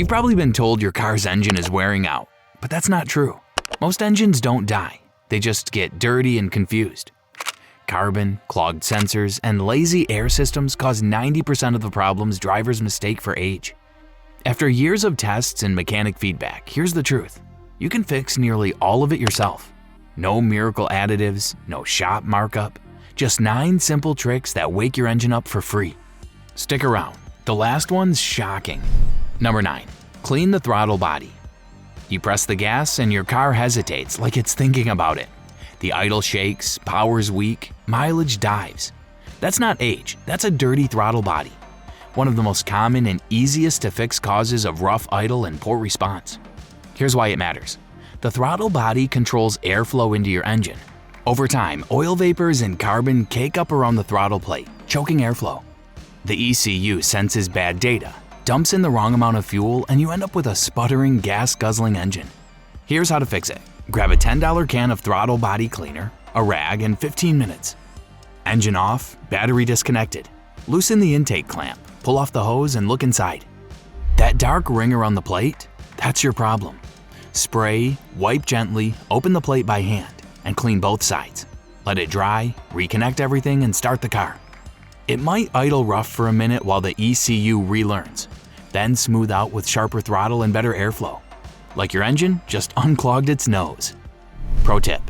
You've probably been told your car's engine is wearing out, but that's not true. Most engines don't die, they just get dirty and confused. Carbon, clogged sensors, and lazy air systems cause 90% of the problems drivers mistake for age. After years of tests and mechanic feedback, here's the truth. You can fix nearly all of it yourself. No miracle additives, no shop markup, just 9 simple tricks that wake your engine up for free. Stick around, the last one's shocking. Number 9. Clean the throttle body. You press the gas and your car hesitates like it's thinking about it. The idle shakes, power's weak, mileage dives. That's not age, that's a dirty throttle body. One of the most common and easiest to fix causes of rough idle and poor response. Here's why it matters. The throttle body controls airflow into your engine. Over time, oil vapors and carbon cake up around the throttle plate, choking airflow. The ECU senses bad data, dumps in the wrong amount of fuel, and you end up with a sputtering, gas-guzzling engine. Here's how to fix it. Grab a $10 can of throttle body cleaner, a rag, and 15 minutes. Engine off, battery disconnected. Loosen the intake clamp, pull off the hose, and look inside. That dark ring around the plate? That's your problem. Spray, wipe gently, open the plate by hand, and clean both sides. Let it dry, reconnect everything, and start the car. It might idle rough for a minute while the ECU relearns, then smooth out with sharper throttle and better airflow. Like your engine, just unclogged its nose. Pro tip: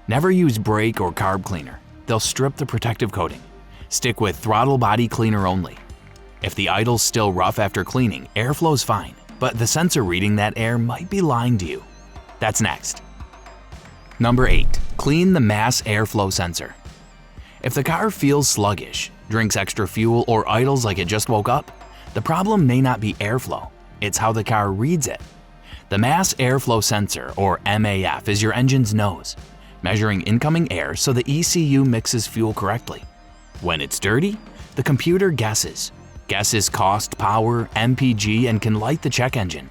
never use brake or carb cleaner. They'll strip the protective coating. Stick with throttle body cleaner only. If the idle's still rough after cleaning, airflow's fine, but the sensor reading that air might be lying to you. That's next. Number 8. Clean the mass airflow sensor. If the car feels sluggish, drinks extra fuel, or idles like it just woke up, the problem may not be airflow, it's how the car reads it. The mass airflow sensor, or MAF, is your engine's nose, measuring incoming air so the ECU mixes fuel correctly. When it's dirty, the computer guesses cost, power, MPG, and can light the check engine.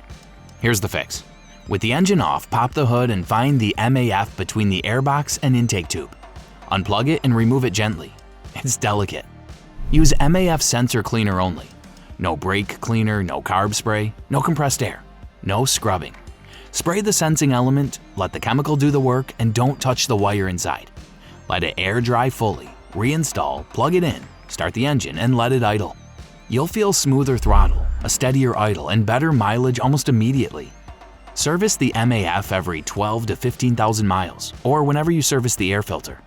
Here's the fix. With the engine off, pop the hood and find the MAF between the airbox and intake tube. Unplug it and remove it gently. It's delicate. Use MAF sensor cleaner only. No brake cleaner, no carb spray, no compressed air, no scrubbing. Spray the sensing element, let the chemical do the work, and don't touch the wire inside. Let it air dry fully, reinstall, plug it in, start the engine, and let it idle. You'll feel smoother throttle, a steadier idle, and better mileage almost immediately. Service the MAF every 12 to 15,000 miles, or whenever you service the air filter.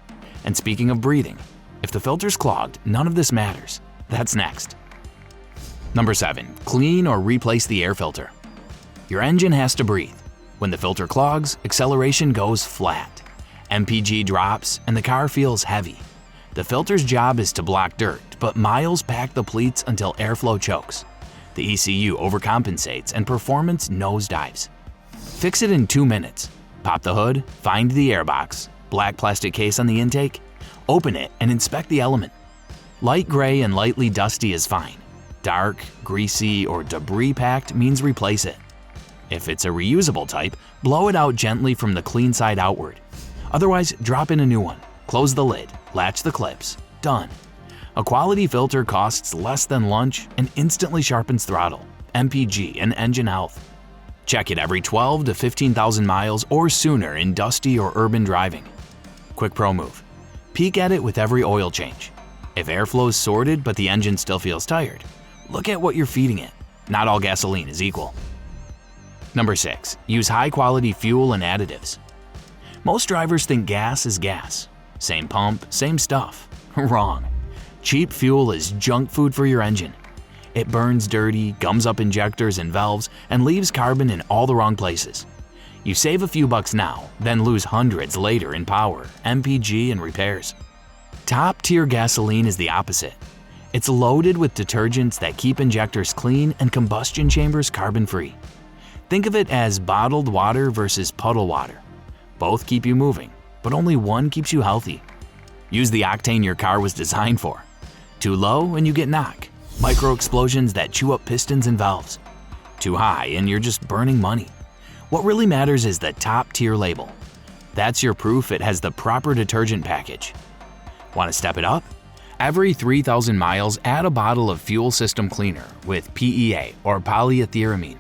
And speaking of breathing, if the filter's clogged, none of this matters. That's next. Number 7. Clean or replace the air filter. Your engine has to breathe. When the filter clogs, acceleration goes flat. MPG drops, and the car feels heavy. The filter's job is to block dirt, but miles pack the pleats until airflow chokes. The ECU overcompensates and performance nosedives. Fix it in 2 minutes. Pop the hood, find the airbox, black plastic case on the intake, open it, and inspect the element. Light gray and lightly dusty is fine. Dark, greasy, or debris-packed means replace it. If it's a reusable type, blow it out gently from the clean side outward. Otherwise, drop in a new one. Close the lid, latch the clips. Done. A quality filter costs less than lunch and instantly sharpens throttle, MPG, and engine health. Check it every 12 to 15,000 miles or sooner in dusty or urban driving. Quick pro move. Peek at it with every oil change. If airflow's sorted but the engine still feels tired, look at what you're feeding it. Not all gasoline is equal. Number 6. Use high-quality fuel and additives. Most drivers think gas is gas. Same pump, same stuff. Wrong. Cheap fuel is junk food for your engine. It burns dirty, gums up injectors and valves, and leaves carbon in all the wrong places. You save a few bucks now, then lose hundreds later in power, MPG, and repairs. Top-tier gasoline is the opposite. It's loaded with detergents that keep injectors clean and combustion chambers carbon-free. Think of it as bottled water versus puddle water. Both keep you moving, but only one keeps you healthy. Use the octane your car was designed for. Too low and you get knock. Micro explosions that chew up pistons and valves. Too high and you're just burning money. What really matters is the top tier label. That's your proof it has the proper detergent package. Want to step it up? Every 3,000 miles, add a bottle of fuel system cleaner with PEA or polyethyramine.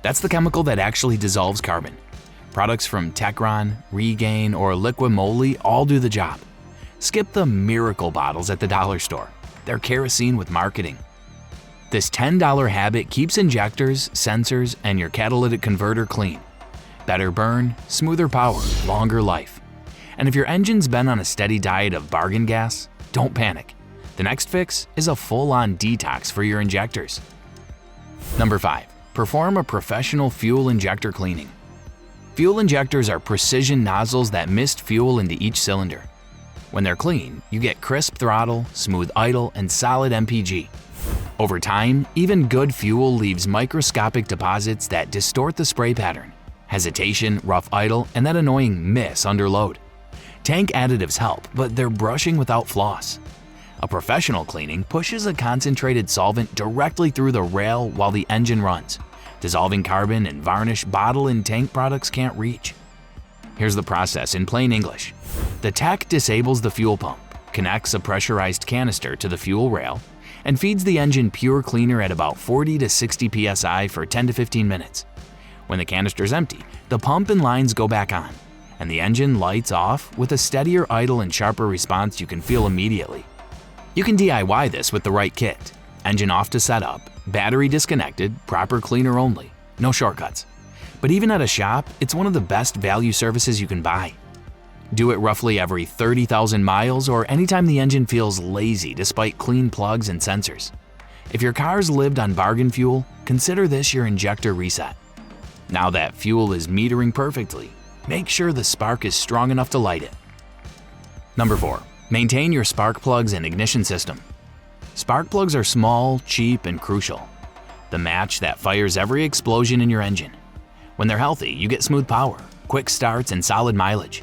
That's the chemical that actually dissolves carbon. Products from Techron, Regain, or Liqui Moly all do the job. Skip the miracle bottles at the dollar store. They're kerosene with marketing. This $10 habit keeps injectors, sensors, and your catalytic converter clean. Better burn, smoother power, longer life. And if your engine's been on a steady diet of bargain gas, don't panic. The next fix is a full-on detox for your injectors. Number 5. Perform a professional fuel injector cleaning. Fuel injectors are precision nozzles that mist fuel into each cylinder. When they're clean, you get crisp throttle, smooth idle, and solid MPG. Over time, even good fuel leaves microscopic deposits that distort the spray pattern, hesitation, rough idle, and that annoying miss under load. Tank additives help, but they're brushing without floss. A professional cleaning pushes a concentrated solvent directly through the rail while the engine runs, dissolving carbon and varnish bottle and tank products can't reach. Here's the process in plain English. The tech disables the fuel pump, connects a pressurized canister to the fuel rail, and feeds the engine pure cleaner at about 40 to 60 psi for 10 to 15 minutes. When the canister's empty, the pump and lines go back on, and the engine lights off with a steadier idle and sharper response you can feel immediately. You can DIY this with the right kit. Engine off to setup, battery disconnected, proper cleaner only, no shortcuts. But even at a shop, it's one of the best value services you can buy. Do it roughly every 30,000 miles or anytime the engine feels lazy despite clean plugs and sensors. If your car's lived on bargain fuel, consider this your injector reset. Now that fuel is metering perfectly, make sure the spark is strong enough to light it. Number 4. Maintain your spark plugs and ignition system. Spark plugs are small, cheap, and crucial. The match that fires every explosion in your engine. When they're healthy, you get smooth power, quick starts, and solid mileage.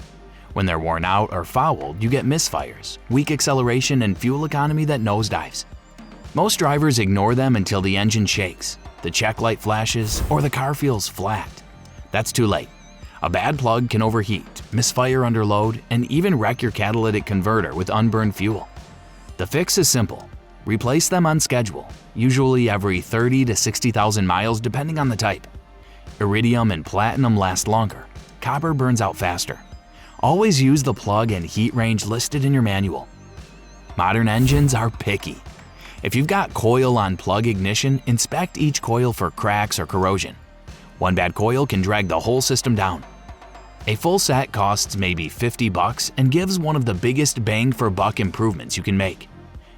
When they're worn out or fouled, you get misfires, weak acceleration, and fuel economy that nosedives. Most drivers ignore them until the engine shakes, the check light flashes, or the car feels flat. That's too late. A bad plug can overheat, misfire under load, and even wreck your catalytic converter with unburned fuel. The fix is simple. Replace them on schedule, usually every 30 to 60,000 miles depending on the type. Iridium and platinum last longer. Copper burns out faster. Always use the plug and heat range listed in your manual. Modern engines are picky. If you've got coil on plug ignition, inspect each coil for cracks or corrosion. One bad coil can drag the whole system down. A full set costs maybe $50 and gives one of the biggest bang for buck improvements you can make.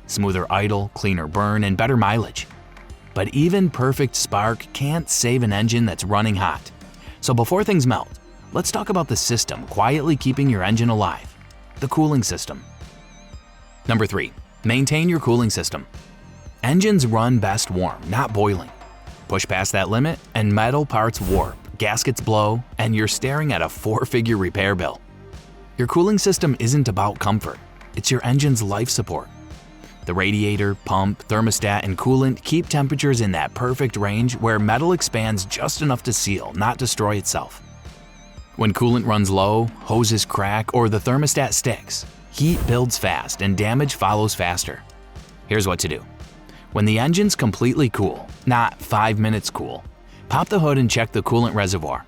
Smoother idle, cleaner burn, and better mileage. But even perfect spark can't save an engine that's running hot. So before things melt, let's talk about the system quietly keeping your engine alive, the cooling system. Number 3. Maintain your cooling system. Engines run best warm, not boiling. Push past that limit and metal parts warp, gaskets blow, and you're staring at a 4-figure repair bill. Your cooling system isn't about comfort, it's your engine's life support. The radiator, pump, thermostat, and coolant keep temperatures in that perfect range where metal expands just enough to seal, not destroy itself. When coolant runs low, hoses crack, or the thermostat sticks, heat builds fast and damage follows faster. Here's what to do. When the engine's completely cool, not 5 minutes cool, pop the hood and check the coolant reservoir.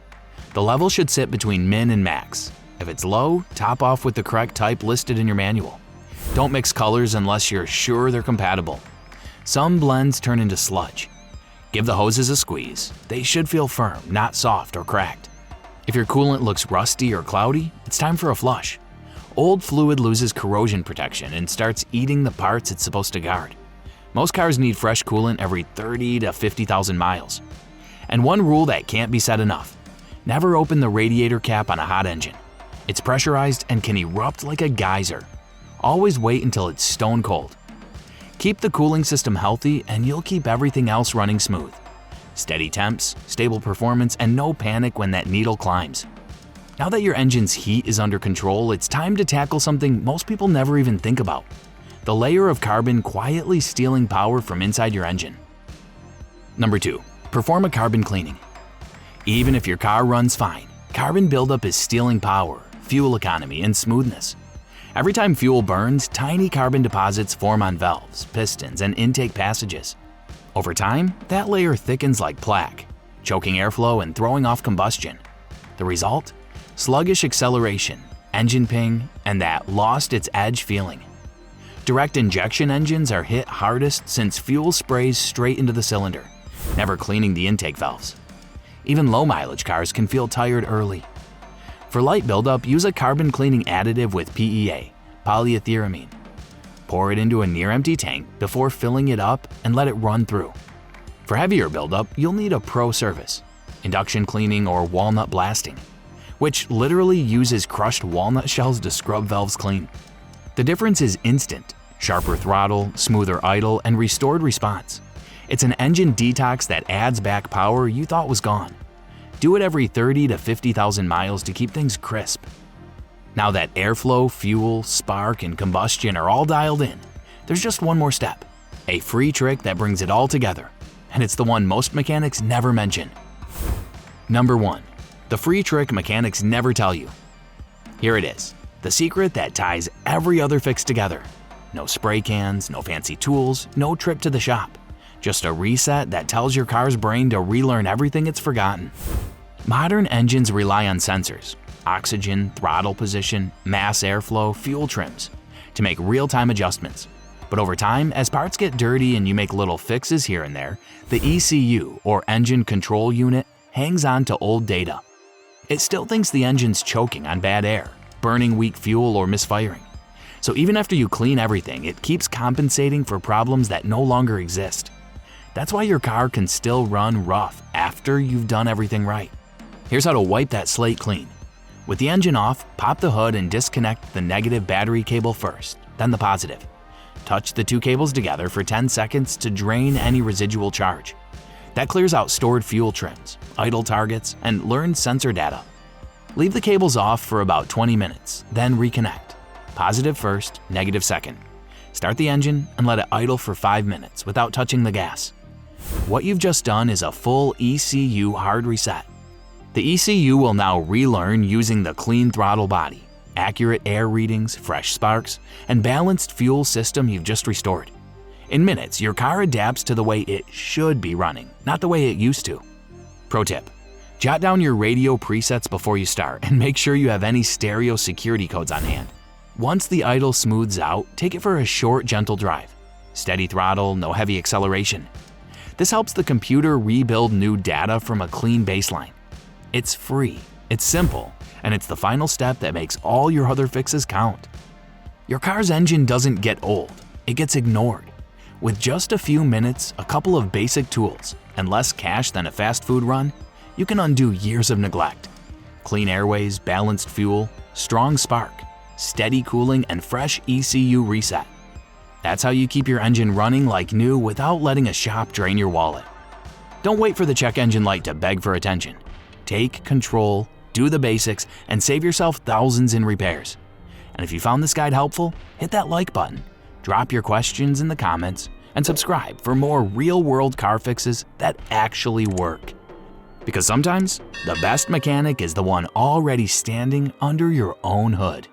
The level should sit between min and max. If it's low, top off with the correct type listed in your manual. Don't mix colors unless you're sure they're compatible. Some blends turn into sludge. Give the hoses a squeeze. They should feel firm, not soft or cracked. If your coolant looks rusty or cloudy, it's time for a flush. Old fluid loses corrosion protection and starts eating the parts it's supposed to guard. Most cars need fresh coolant every 30 to 50,000 miles. And one rule that can't be said enough: never open the radiator cap on a hot engine. It's pressurized and can erupt like a geyser. Always wait until it's stone cold. Keep the cooling system healthy and you'll keep everything else running smooth. Steady temps, stable performance, and no panic when that needle climbs. Now that your engine's heat is under control, it's time to tackle something most people never even think about: the layer of carbon quietly stealing power from inside your engine. Number 2. Perform a carbon cleaning. Even if your car runs fine, carbon buildup is stealing power, fuel economy, and smoothness. Every time fuel burns, tiny carbon deposits form on valves, pistons, and intake passages. Over time, that layer thickens like plaque. choking airflow and throwing off combustion. The result? Sluggish acceleration, engine ping, and that lost its edge feeling. Direct injection engines are hit hardest since fuel sprays straight into the cylinder, never cleaning the intake valves. Even low-mileage cars can feel tired early. For light buildup, use a carbon cleaning additive with PEA, polyethyramine. Pour it into a near-empty tank before filling it up and let it run through. For heavier buildup, you'll need a pro service, induction cleaning or walnut blasting, which literally uses crushed walnut shells to scrub valves clean. The difference is instant: sharper throttle, smoother idle, and restored response. It's an engine detox that adds back power you thought was gone. Do it every 30 to 50,000 miles to keep things crisp. Now that airflow, fuel, spark, and combustion are all dialed in, there's just one more step, a free trick that brings it all together, and it's the one most mechanics never mention. Number 1. The free trick mechanics never tell you. Here it is, the secret that ties every other fix together. No spray cans, no fancy tools, no trip to the shop. Just a reset that tells your car's brain to relearn everything it's forgotten. Modern engines rely on sensors, oxygen, throttle position, mass airflow, fuel trims, to make real-time adjustments. But over time, as parts get dirty and you make little fixes here and there, the ECU, or engine control unit, hangs on to old data. It still thinks the engine's choking on bad air, burning weak fuel, or misfiring. So even after you clean everything, it keeps compensating for problems that no longer exist. That's why your car can still run rough after you've done everything right. Here's how to wipe that slate clean. With the engine off, pop the hood and disconnect the negative battery cable first, then the positive. Touch the two cables together for 10 seconds to drain any residual charge. That clears out stored fuel trims, idle targets, and learned sensor data. Leave the cables off for about 20 minutes, then reconnect. Positive first, negative second. Start the engine and let it idle for 5 minutes without touching the gas. What you've just done is a full ECU hard reset. The ECU will now relearn using the clean throttle body, accurate air readings, fresh sparks, and balanced fuel system you've just restored. In minutes, your car adapts to the way it should be running, not the way it used to. Pro tip: jot down your radio presets before you start and make sure you have any stereo security codes on hand. Once the idle smooths out, take it for a short, gentle drive. Steady throttle, no heavy acceleration. This helps the computer rebuild new data from a clean baseline. It's free, it's simple, and it's the final step that makes all your other fixes count. Your car's engine doesn't get old, it gets ignored. With just a few minutes, a couple of basic tools, and less cash than a fast food run, you can undo years of neglect. Clean airways, balanced fuel, strong spark, steady cooling, and fresh ECU reset. That's how you keep your engine running like new without letting a shop drain your wallet. Don't wait for the check engine light to beg for attention. Take control, do the basics, and save yourself thousands in repairs. And if you found this guide helpful, hit that like button, drop your questions in the comments, and subscribe for more real-world car fixes that actually work. Because sometimes, the best mechanic is the one already standing under your own hood.